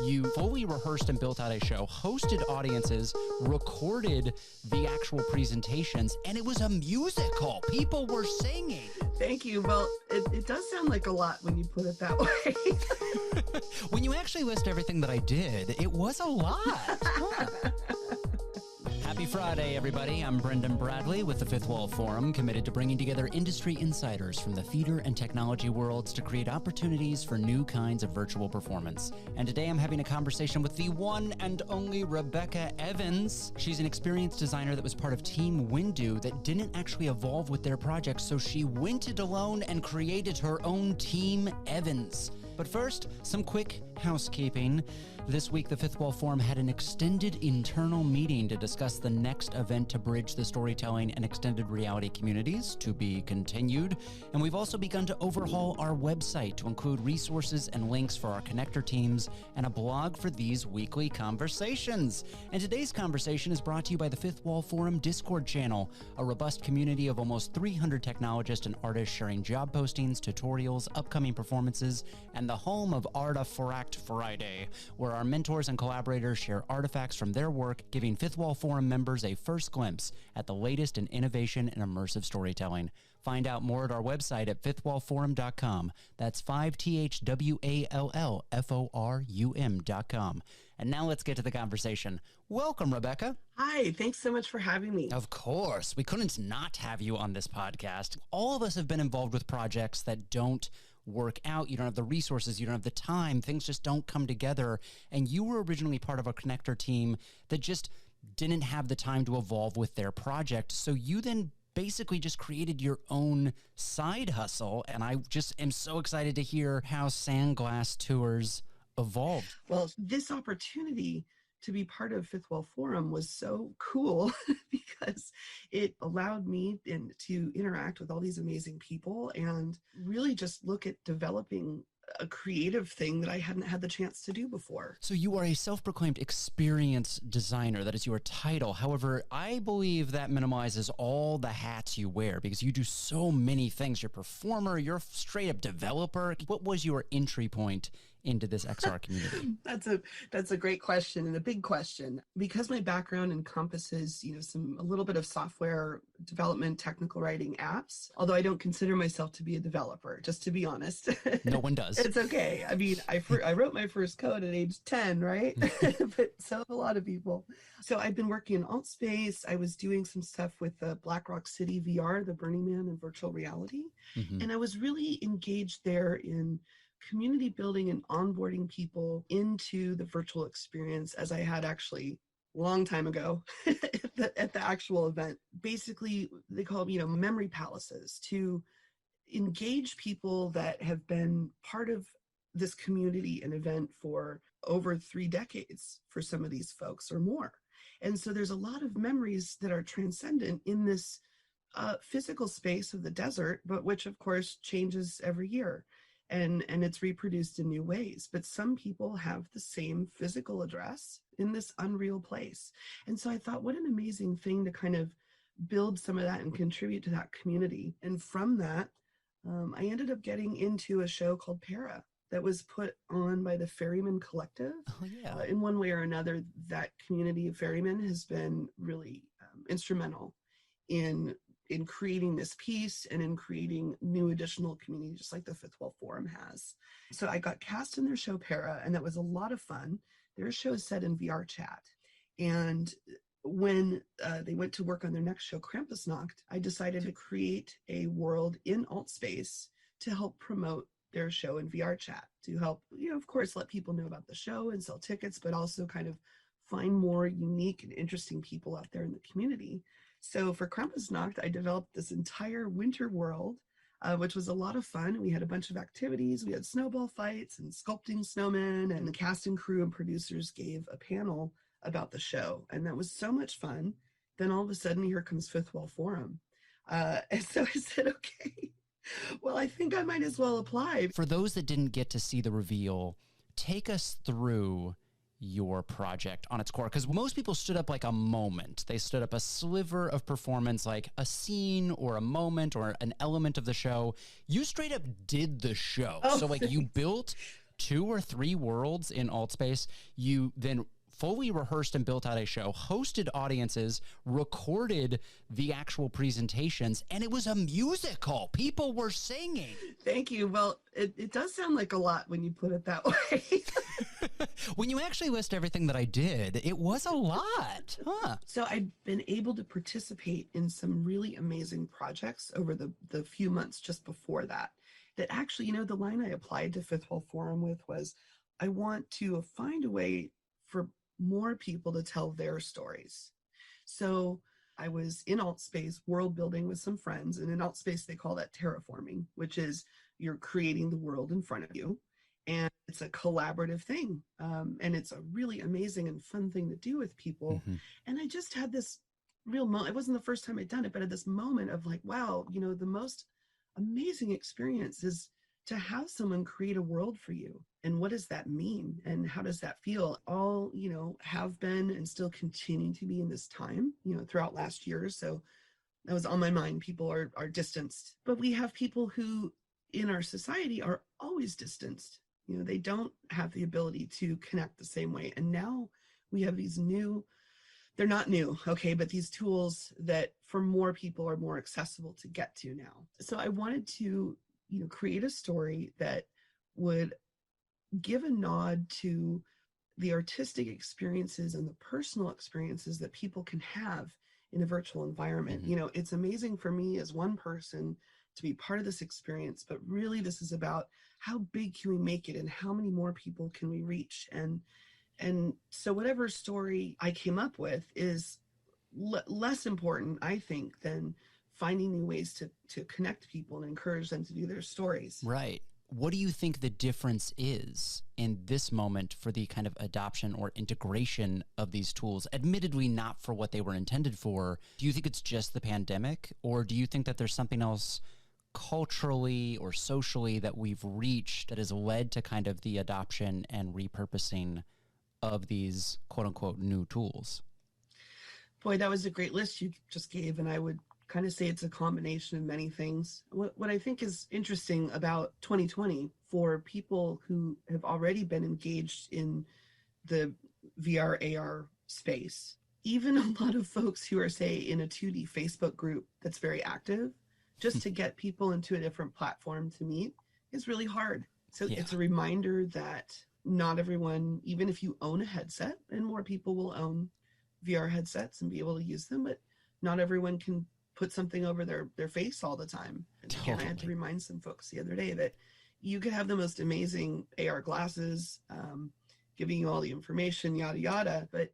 You fully rehearsed and built out a show, hosted audiences, recorded the actual presentations, and it was a musical. People were singing. Thank you. Well, it does sound like a lot when you put it that way. When you actually list everything that I did, it was a lot. Huh. Happy Friday, everybody. I'm Brendan Bradley with the Fifth Wall Forum, committed to bringing together industry insiders from the theater and technology worlds to create opportunities for new kinds of virtual performance. And today I'm having a conversation with the one and only Rebecca Evans. She's an experienced designer that was part of Team Windu that didn't actually evolve with their project, so she went it alone and created her own Team Evans. But first, some quick housekeeping. This week, the Fifth Wall Forum had an extended internal meeting to discuss the next event to bridge the storytelling and extended reality communities, to be continued. And we've also begun to overhaul our website to include resources and links for our connector teams and a blog for these weekly conversations. And today's conversation is brought to you by the Fifth Wall Forum Discord channel, a robust community of almost 300 technologists and artists sharing job postings, tutorials, upcoming performances, and the home of Artifact Friday, where our mentors and collaborators share artifacts from their work, giving Fifth Wall Forum members a first glimpse at the latest in innovation and immersive storytelling. Find out more at our website at fifthwallforum.com. That's 5thwallforum.com. And now let's get to the conversation. Welcome, Rebecca. Hi, thanks so much for having me. Of course. We couldn't not have you on this podcast. All of us have been involved with projects that don't work out. You don't have the resources, you don't have the time, things just don't come together. And you were originally part of a connector team that just didn't have the time to evolve with their project. So you then basically just created your own side hustle. And I just am so excited to hear how Sandglass Tours evolved. Well, this opportunity to be part of Fifth Wall Forum was so cool because it allowed me to interact with all these amazing people and really just look at developing a creative thing that I hadn't had the chance to do before. So you are a self-proclaimed experienced designer. That is your title. However, I believe that minimizes all the hats you wear because you do so many things. You're a performer, you're a straight-up developer. What was your entry point into this XR community? That's a great question and a big question. Because my background encompasses, a little bit of software development, technical writing, apps, although I don't consider myself to be a developer, just to be honest. No one does. It's okay. I mean, I wrote my first code at age 10, right? But so have a lot of people. So I've been working in Altspace. I was doing some stuff with the Black Rock City VR, the Burning Man and virtual reality. Mm-hmm. And I was really engaged there in community building and onboarding people into the virtual experience, as I had actually a long time ago at the actual event. Basically, they call them, memory palaces, to engage people that have been part of this community and event for over 3 decades for some of these folks or more. And so there's a lot of memories that are transcendent in this physical space of the desert, but which of course changes every year. And it's reproduced in new ways. But some people have the same physical address in this unreal place. And so I thought, what an amazing thing to kind of build some of that and contribute to that community. And from that, I ended up getting into a show called Para that was put on by the Ferryman Collective. Oh, yeah. In one way or another, that community of ferrymen has been really instrumental in creating this piece and in creating new additional community, just like the Fifth Wall Forum has. So I got cast in their show Para, and that was a lot of fun. Their show is set in VR chat. And when they went to work on their next show, Krampusnacht, I decided to create a world in Altspace to help promote their show in VR chat, to help, of course, let people know about the show and sell tickets, but also kind of find more unique and interesting people out there in the community. So for Krampusnacht, I developed this entire winter world, which was a lot of fun. We had a bunch of activities. We had snowball fights and sculpting snowmen, and the cast and crew and producers gave a panel about the show. And that was so much fun. Then all of a sudden, here comes Fifth Wall Forum. And so I said, okay, well, I think I might as well apply. For those that didn't get to see the reveal, take us through your project on its core, because most people stood up like a moment. They stood up a sliver of performance, like a scene or a moment or an element of the show. You straight up did the show. Oh, so like you built 2 or 3 worlds in Altspace. You then fully rehearsed and built out a show, hosted audiences, recorded the actual presentations, and it was a musical. People were singing. Thank you. Well, it does sound like a lot when you put it that way. When you actually list everything that I did, it was a lot. Huh. So I've been able to participate in some really amazing projects over the few months just before that. That actually, the line I applied to Fifth Wall Forum with was, I want to find a way for more people to tell their stories. So I was in Altspace world building with some friends, and in Altspace they call that terraforming, which is you're creating the world in front of you, and it's a collaborative thing, and it's a really amazing and fun thing to do with people. And I just had this real moment. It wasn't the first time I'd done it, but at this moment of like, wow, the most amazing experience is to have someone create a world for you. And what does that mean? And how does that feel? All, have been and still continue to be in this time, throughout last year. So that was on my mind. People are distanced, but we have people who in our society are always distanced. They don't have the ability to connect the same way. And now we have these they're not new, okay, but these tools that for more people are more accessible to get to now. So I wanted to, create a story that would give a nod to the artistic experiences and the personal experiences that people can have in a virtual environment. It's amazing for me as one person to be part of this experience, but really this is about how big can we make it and how many more people can we reach? And so whatever story I came up with is less important, I think, than finding new ways to connect people and encourage them to do their stories. Right. What do you think the difference is in this moment for the kind of adoption or integration of these tools, admittedly not for what they were intended for? Do you think it's just the pandemic, or do you think that there's something else culturally or socially that we've reached that has led to kind of the adoption and repurposing of these quote unquote new tools? Boy, that was a great list you just gave, and I would kind of say it's a combination of many things. What I think is interesting about 2020 for people who have already been engaged in the VR AR space, even a lot of folks who are, say, in a 2D Facebook group that's very active, just to get people into a different platform to meet is really hard. So It's a reminder that not everyone, even if you own a headset, and more people will own VR headsets and be able to use them, but not everyone can put something over their face all the time. And again, I had to remind some folks the other day that you could have the most amazing AR glasses, giving you all the information, yada, yada, but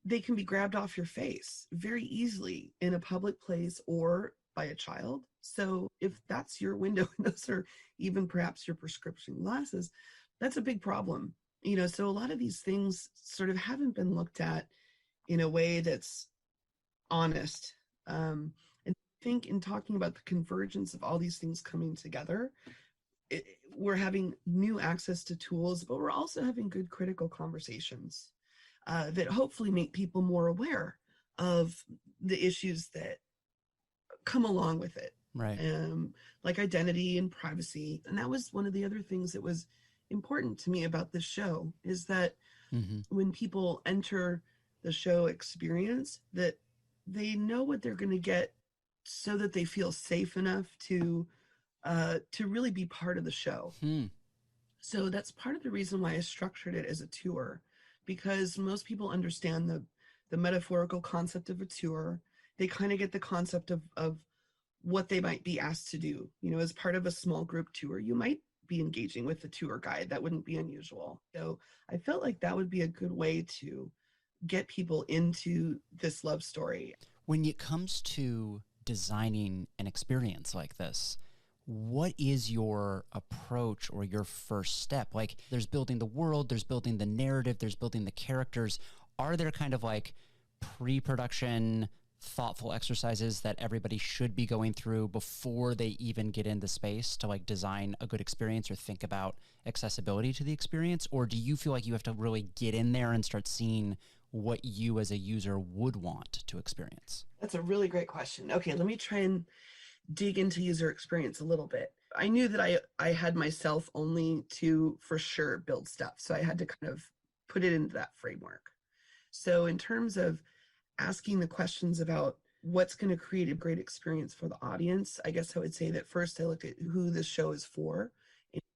they can be grabbed off your face very easily in a public place or by a child. So if that's your window, and those are even perhaps your prescription glasses, that's a big problem. So a lot of these things sort of haven't been looked at in a way that's honest. And I think in talking about the convergence of all these things coming together, we're having new access to tools, but we're also having good critical conversations that hopefully make people more aware of the issues that come along with it. Right. Like identity and privacy. And that was one of the other things that was important to me about this show, is that when people enter the show experience, that they know what they're going to get, so that they feel safe enough to really be part of the show. So that's part of the reason why I structured it as a tour, because most people understand the metaphorical concept of a tour. They kind of get the concept of what they might be asked to do. As part of a small group tour, you might be engaging with the tour guide. That wouldn't be unusual. So I felt like that would be a good way to get people into this love story. When it comes to designing an experience like this, what is your approach or your first step? Like, there's building the world, there's building the narrative, there's building the characters. Are there kind of like pre-production thoughtful exercises that everybody should be going through before they even get into space to like design a good experience or think about accessibility to the experience? Or do you feel like you have to really get in there and start seeing what you as a user would want to experience? That's a really great question. Okay, let me try and dig into user experience a little bit. I knew that I had myself only to for sure build stuff. So I had to kind of put it into that framework. So in terms of asking the questions about what's going to create a great experience for the audience, I guess I would say that first I looked at who this show is for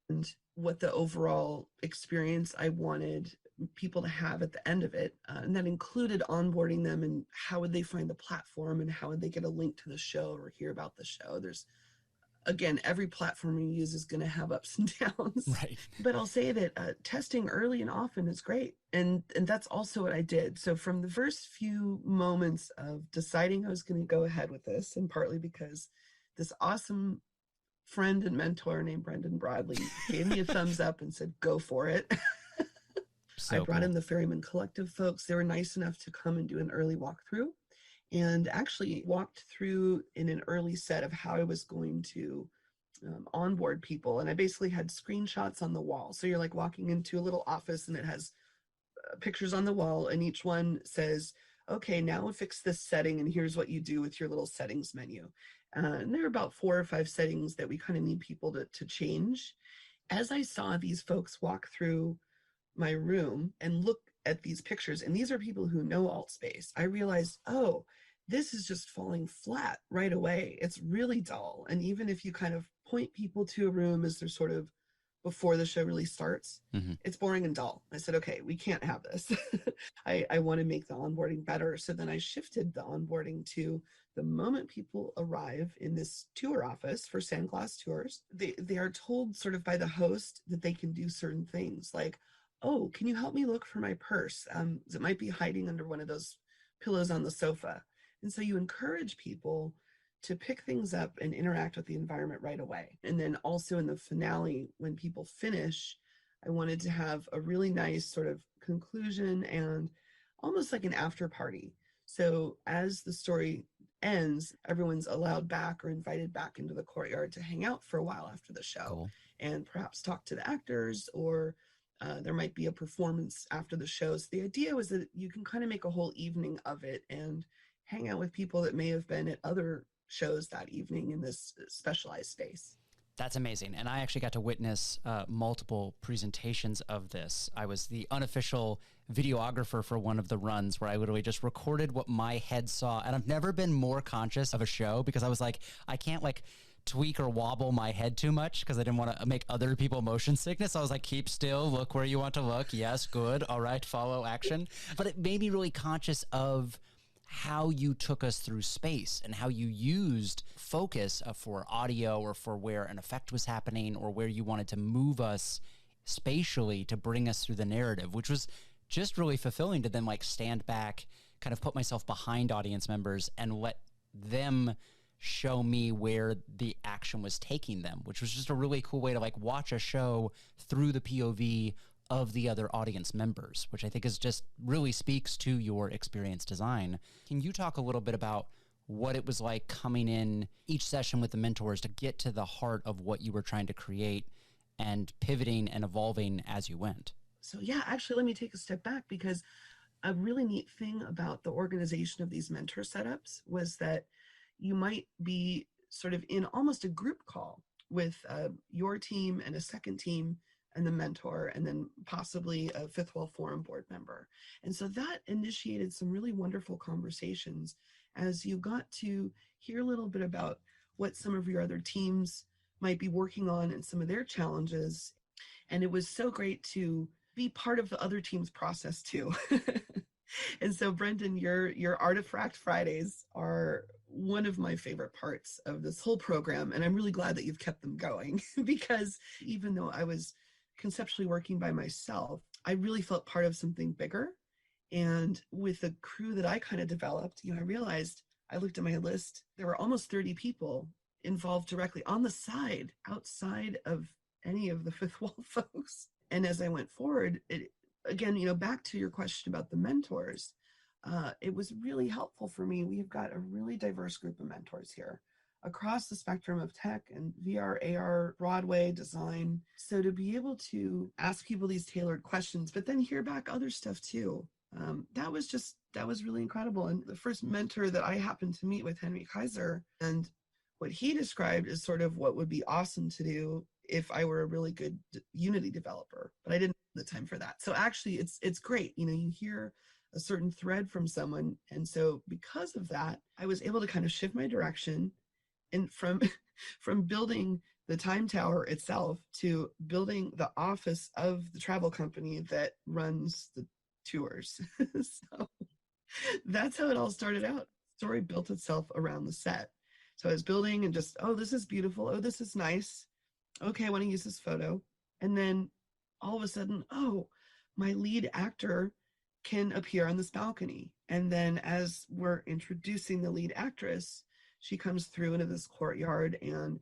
and what the overall experience I wanted people to have at the end of it. And that included onboarding them and how would they find the platform and how would they get a link to the show or hear about the show. There's, again, every platform you use is going to have ups and downs. Right. But I'll say that testing early and often is great. And that's also what I did. So from the first few moments of deciding I was going to go ahead with this, and partly because this awesome friend and mentor named Brendan Bradley gave me a thumbs up and said, go for it. So I brought cool. in the Ferryman Collective folks. They were nice enough to come and do an early walkthrough and actually walked through in an early set of how I was going to onboard people. And I basically had screenshots on the wall. So you're like walking into a little office and it has pictures on the wall and each one says, okay, now fix this setting and here's what you do with your little settings menu. And there are about 4 or 5 settings that we kind of need people to change. As I saw these folks walk through my room and look at these pictures, and these are people who know Altspace, I realized, oh, this is just falling flat right away. It's really dull. And even if you kind of point people to a room as they're sort of before the show really starts, it's boring and dull. I said, okay, we can't have this. I want to make the onboarding better. So then I shifted the onboarding to the moment people arrive in this tour office for Sandglass tours, they are told sort of by the host that they can do certain things like, oh, can you help me look for my purse? It might be hiding under one of those pillows on the sofa. And so you encourage people to pick things up and interact with the environment right away. And then also in the finale, when people finish, I wanted to have a really nice sort of conclusion and almost like an after party. So as the story ends, everyone's allowed back or invited back into the courtyard to hang out for a while after the show. Cool. And perhaps talk to the actors, or there might be a performance after the show. So the idea was that you can kind of make a whole evening of it and hang out with people that may have been at other shows that evening in this specialized space. That's amazing. And I actually got to witness multiple presentations of this. I was the unofficial videographer for one of the runs where I literally just recorded what my head saw. And I've never been more conscious of a show because I was like, I can't like tweak or wobble my head too much because I didn't want to make other people motion sickness. So I was like, keep still, look where you want to look. Yes, good. All right, follow action. But it made me really conscious of how you took us through space and how you used focus for audio or for where an effect was happening or where you wanted to move us spatially to bring us through the narrative, which was just really fulfilling to then like stand back, kind of put myself behind audience members and let them show me where the action was taking them, which was just a really cool way to like watch a show through the POV of the other audience members, which I think is just really speaks to your experience design. Can you talk a little bit about what it was like coming in each session with the mentors to get to the heart of what you were trying to create and pivoting and evolving as you went? So yeah, actually, let me take a step back because a really neat thing about the organization of these mentor setups was that you might be sort of in almost a group call with your team and a second team and the mentor, and then possibly a Fifth Wall Forum board member. And so that initiated some really wonderful conversations as you got to hear a little bit about what some of your other teams might be working on and some of their challenges. And it was so great to be part of the other team's process too. And so Brendan, your Artifact Fridays are one of my favorite parts of this whole program. And I'm really glad that you've kept them going because even though I was conceptually working by myself, I really felt part of something bigger. And with the crew that I kind of developed, I realized, I looked at my list, there were almost 30 people involved directly on the side, outside of any of the Fifth Wall folks. And as I went forward, again, back to your question about the mentors, it was really helpful for me. We've got a really diverse group of mentors here across the spectrum of tech and VR, AR, Broadway, design. So to be able to ask people these tailored questions, but then hear back other stuff too, that was really incredible. And the first mentor that I happened to meet with, Henry Kaiser, and what he described is sort of what would be awesome to do if I were a really good Unity developer, but I didn't have the time for that. So actually it's great. You hear a certain thread from someone. And so because of that, I was able to kind of shift my direction and from building the time tower itself to building the office of the travel company that runs the tours. So that's how it all started out. The story built itself around the set. So I was building and just, oh, this is beautiful. Oh, this is nice. Okay, I want to use this photo. And then all of a sudden, oh, my lead actor can appear on this balcony. And then as we're introducing the lead actress, she comes through into this courtyard, and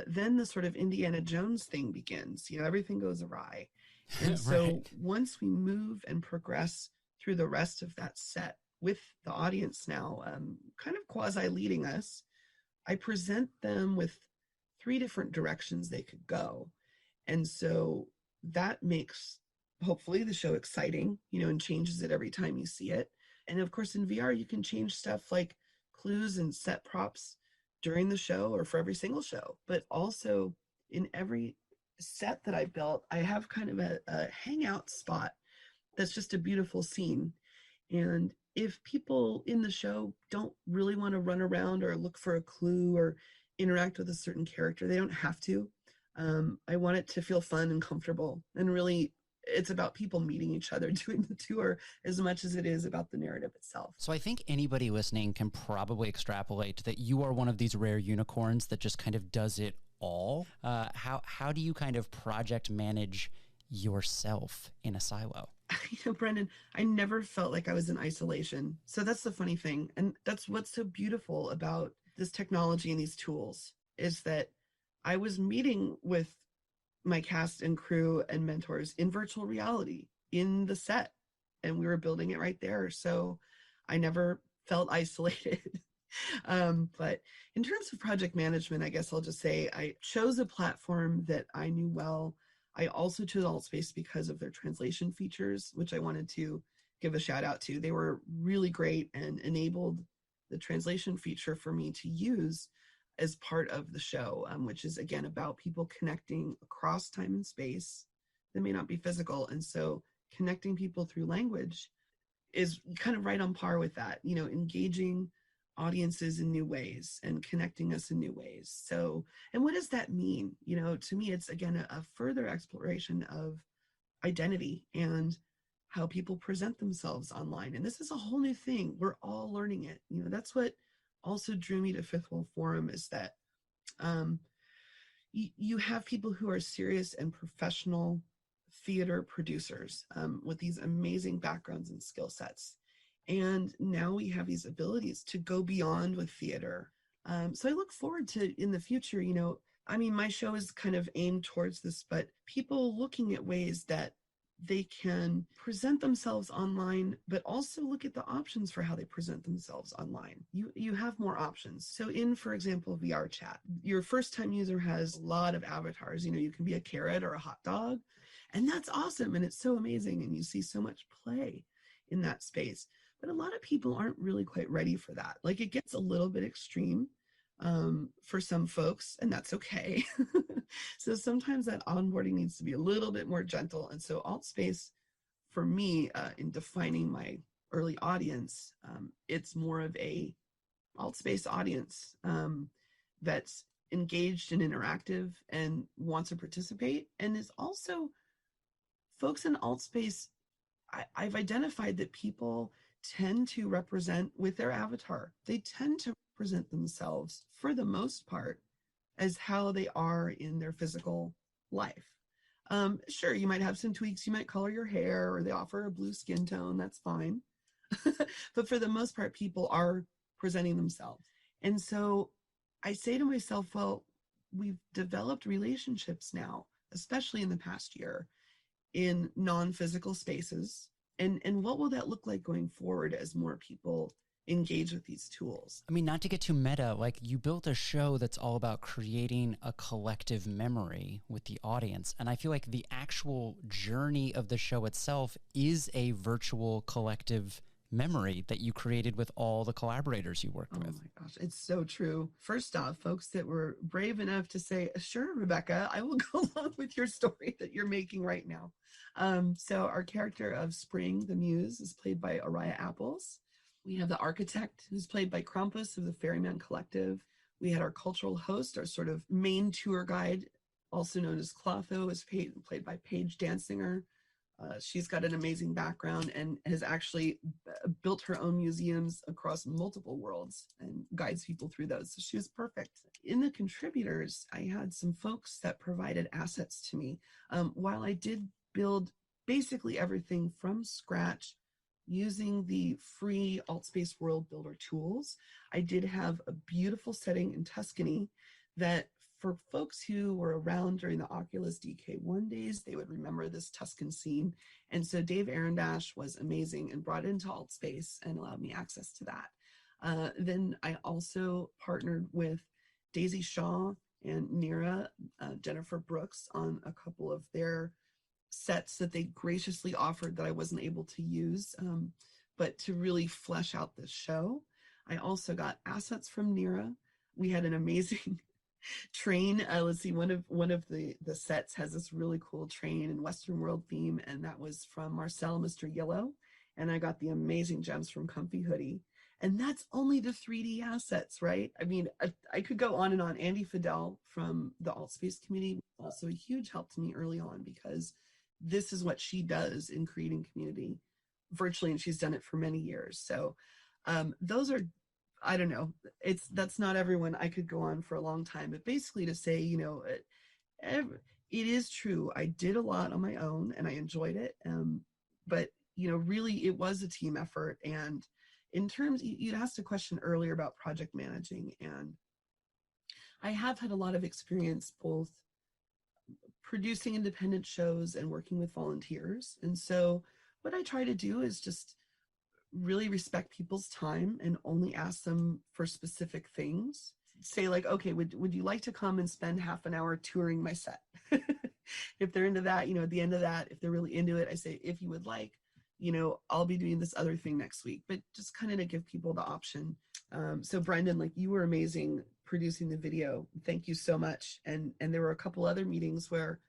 then the sort of Indiana Jones thing begins. Everything goes awry. And so Right. once we move and progress through the rest of that set with the audience now, kind of quasi leading us, I present them with 3 different directions they could go. And so that makes hopefully the show exciting, and changes it every time you see it. And of course, in VR, you can change stuff like clues and set props during the show or for every single show. But also in every set that I built, I have kind of a hangout spot that's just a beautiful scene. And if people in the show don't really want to run around or look for a clue or interact with a certain character, they don't have to. I want it to feel fun and comfortable. And really, it's about people meeting each other doing the tour as much as it is about the narrative itself. So I think anybody listening can probably extrapolate that you are one of these rare unicorns that just kind of does it all. How do you kind of project manage yourself in a silo? Brendan, I never felt like I was in isolation. So that's the funny thing. And that's what's so beautiful about this technology and these tools is that I was meeting with my cast and crew and mentors in virtual reality in the set, and we were building it right there. So I never felt isolated. But in terms of project management, I guess I'll just say I chose a platform that I knew well. I also chose Altspace because of their translation features, which I wanted to give a shout out to. They were really great and enabled the translation feature for me to use as part of the show, which is, again, about people connecting across time and space that may not be physical. And so connecting people through language is kind of right on par with that, engaging audiences in new ways and connecting us in new ways. So, and what does that mean? To me, it's, again, a further exploration of identity and how people present themselves online. And this is a whole new thing. We're all learning it. That's what also drew me to Fifth Wall Forum, is that you have people who are serious and professional theater producers with these amazing backgrounds and skill sets. And now we have these abilities to go beyond with theater. So I look forward to, in the future, my show is kind of aimed towards this, but people looking at ways that they can present themselves online, but also look at the options for how they present themselves online. You have more options. So in, for example, VR chat, your first time user has a lot of avatars. You can be a carrot or a hot dog, and that's awesome. And it's so amazing. And you see so much play in that space. But a lot of people aren't really quite ready for that. Like, it gets a little bit extreme for some folks, and that's okay. So sometimes that onboarding needs to be a little bit more gentle. And so Altspace, for me, in defining my early audience, it's more of a Altspace audience that's engaged and interactive and wants to participate, and is also folks in Altspace. I've identified that people tend to represent with their avatar. They tend to represent themselves, for the most part, as how they are in their physical life. Sure, you might have some tweaks. You might color your hair, or they offer a blue skin tone. That's fine. But for the most part, people are presenting themselves. And so I say to myself, well, we've developed relationships now, especially in the past year, in non-physical spaces. And what will that look like going forward as more people engage with these tools? I mean, not to get too meta, like, you built a show that's all about creating a collective memory with the audience. And I feel like the actual journey of the show itself is a virtual collective memory that you created with all the collaborators you worked with. Oh my gosh, it's so true. First off, folks that were brave enough to say, sure, Rebecca, I will go along with your story that you're making right now. So our character of Spring, the Muse, is played by Araya Apples. We have the architect, who's played by Krampus of the Ferryman Collective. We had our cultural host, our sort of main tour guide, also known as Clotho, is played by Paige Dansinger. She's got an amazing background and has actually built her own museums across multiple worlds and guides people through those. So she was perfect. In the contributors, I had some folks that provided assets to me. While I did build basically everything from scratch using the free Altspace World Builder tools, I did have a beautiful setting in Tuscany that for folks who were around during the Oculus DK1 days, they would remember this Tuscan scene. And so Dave Arendash was amazing and brought it into Altspace and allowed me access to that. Then I also partnered with Daisy Shaw and Nira, Jennifer Brooks, on a couple of their sets that they graciously offered that I wasn't able to use, but to really flesh out this show. I also got assets from Nira. We had an amazing train. Let's see, one of the sets has this really cool train and Western world theme, and that was from Marcel Mr. Yellow. And I got the amazing gems from Comfy Hoodie. And that's only the 3D assets, right? I mean, I could go on and on. Andy Fidel from the Altspace community was also a huge help to me early on, because this is what she does in creating community virtually, and she's done it for many years. So those are, I don't know, that's not everyone. I could go on for a long time, but basically to say, it is true. I did a lot on my own and I enjoyed it. But really it was a team effort. And in terms, you'd asked a question earlier about project managing, and I have had a lot of experience both producing independent shows and working with volunteers. And so what I try to do is just really respect people's time and only ask them for specific things. Say like, okay, would you like to come and spend half an hour touring my set? If they're into that, at the end of that, if they're really into it, I say, if you would like, I'll be doing this other thing next week, but just kind of to give people the option. So Brendan, like, you were amazing producing the video. Thank you so much. And there were a couple other meetings where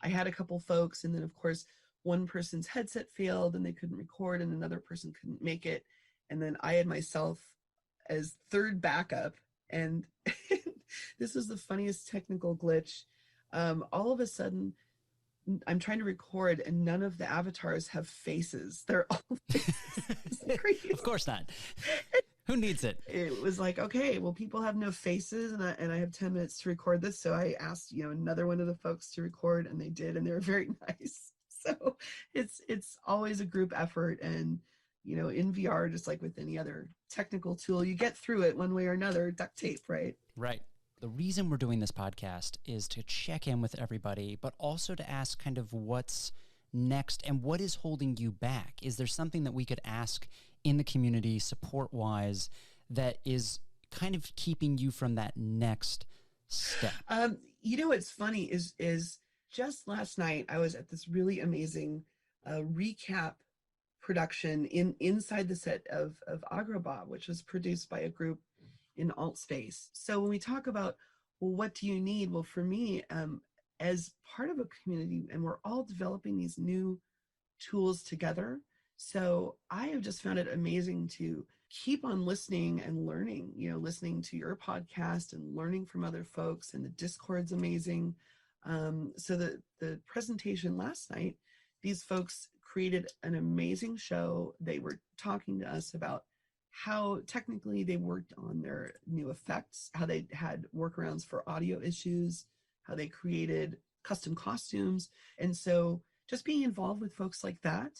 I had a couple folks, and then of course, one person's headset failed and they couldn't record, and another person couldn't make it. And then I had myself as third backup. And this was the funniest technical glitch. All of a sudden, I'm trying to record and none of the avatars have faces. They're all faces. Of course not. Who needs it? It was like, okay, well, people have no faces, and I have 10 minutes to record this. So I asked, another one of the folks to record, and they did, and they were very nice. So it's always a group effort. And, in VR, just like with any other technical tool, you get through it one way or another. Duct tape, right? Right. The reason we're doing this podcast is to check in with everybody, but also to ask kind of what's next and what is holding you back. Is there something that we could ask in the community support-wise that is kind of keeping you from that next step? What's funny is just last night I was at this really amazing recap production inside the set of Agrabah, which was produced by a group in Altspace. So when we talk about, well, what do you need? Well, for me, as part of a community, and we're all developing these new tools together. So I have just found it amazing to keep on listening and learning, listening to your podcast and learning from other folks, and the Discord's amazing. So the presentation last night, these folks created an amazing show. They were talking to us about how technically they worked on their new effects, how they had workarounds for audio issues, how they created custom costumes. And so just being involved with folks like that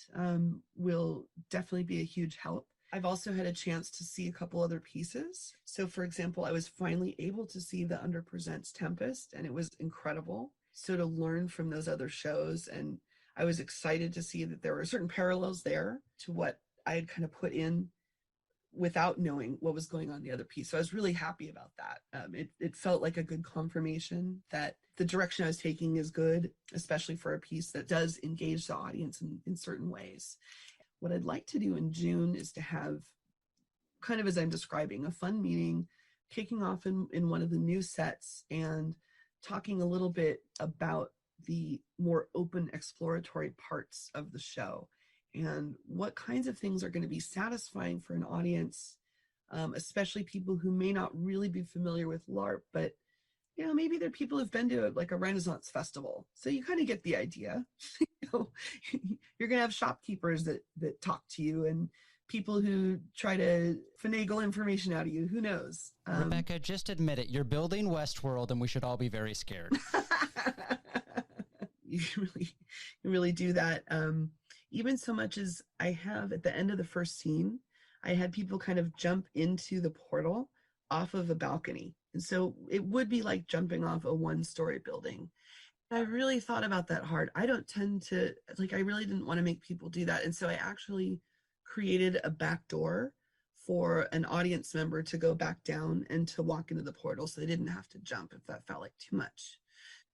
will definitely be a huge help. I've also had a chance to see a couple other pieces. So for example, I was finally able to see the Underpresents Tempest, and it was incredible. So to learn from those other shows, and I was excited to see that there were certain parallels there to what I had kind of put in without knowing what was going on in the other piece. So I was really happy about that. It felt like a good confirmation that the direction I was taking is good, especially for a piece that does engage the audience in certain ways. what I'd like to do in June is to have, kind of as I'm describing, a fun meeting kicking off in one of the new sets and talking a little bit about the more open exploratory parts of the show and what kinds of things are going to be satisfying for an audience, especially people who may not really be familiar with LARP, but maybe they're people who've been to like a Renaissance festival. So you kind of get the idea. You're going to have shopkeepers that talk to you and people who try to finagle information out of you. Who knows? Rebecca, just admit it. You're building Westworld, and we should all be very scared. You really do that. Even so much as I have at the end of the first scene, I had people kind of jump into the portal off of a balcony. And so it would be like jumping off a one-story building. I really thought about that hard. I don't tend to, I really didn't want to make people do that. And so I actually created a back door for an audience member to go back down and to walk into the portal so they didn't have to jump if that felt like too much.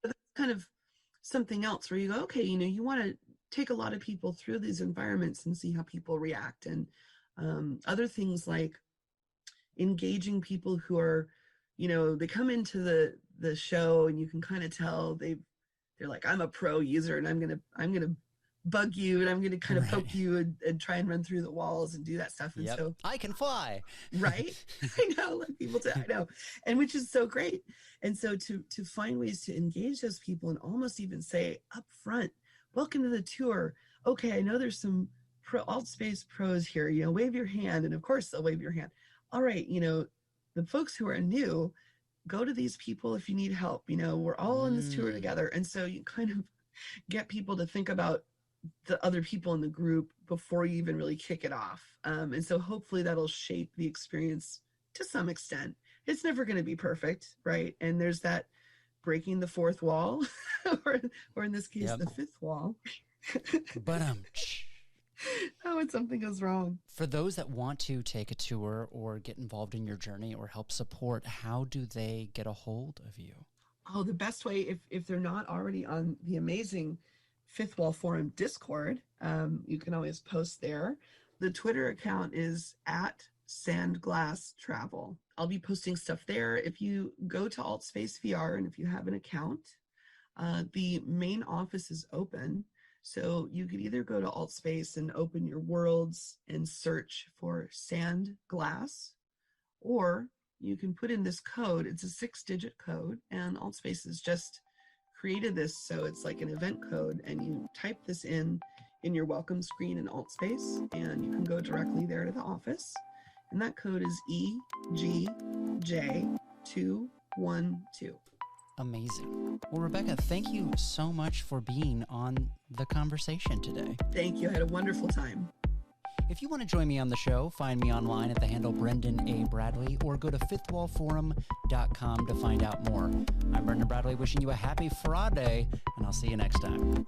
But that's kind of something else where you go, okay, you want to take a lot of people through these environments and see how people react. And other things like engaging people who are, they come into the show and you can kind of tell they're like, I'm a pro user and I'm gonna bug you and I'm gonna kind of poke you and try and run through the walls and do that stuff. And so I can fly. Right. I know, like people I know. And which is so great. And so to find ways to engage those people and almost even say up front, welcome to the tour. Okay, I know there's some Altspace pros here, wave your hand. And of course they'll wave your hand. All right, the folks who are new, go to these people if you need help. We're all in this tour together. And so you kind of get people to think about the other people in the group before you even really kick it off. And so hopefully that'll shape the experience to some extent. It's never going to be perfect, right? And there's that breaking the fourth wall, or in this case, the fifth wall. But when something goes wrong. For those that want to take a tour or get involved in your journey or help support, how do they get a hold of you? Oh, the best way, if they're not already on the amazing Fifth Wall Forum Discord, you can always post there. The Twitter account is at Sandglass Travel. I'll be posting stuff there. If you go to Altspace VR and if you have an account, the main office is open. So you could either go to Altspace and open your worlds and search for Sandglass, or you can put in this code. It's a 6-digit code, and Altspace has just created this so it's like an event code, and you type this in your welcome screen in Altspace, and you can go directly there to the office. And that code is EGJ212. Amazing. Well, Rebecca, thank you so much for being on the conversation today. Thank you. I had a wonderful time. If you want to join me on the show, find me online at the handle Brendan A. Bradley or go to fifthwallforum.com to find out more. I'm Brendan Bradley wishing you a happy Friday, and I'll see you next time.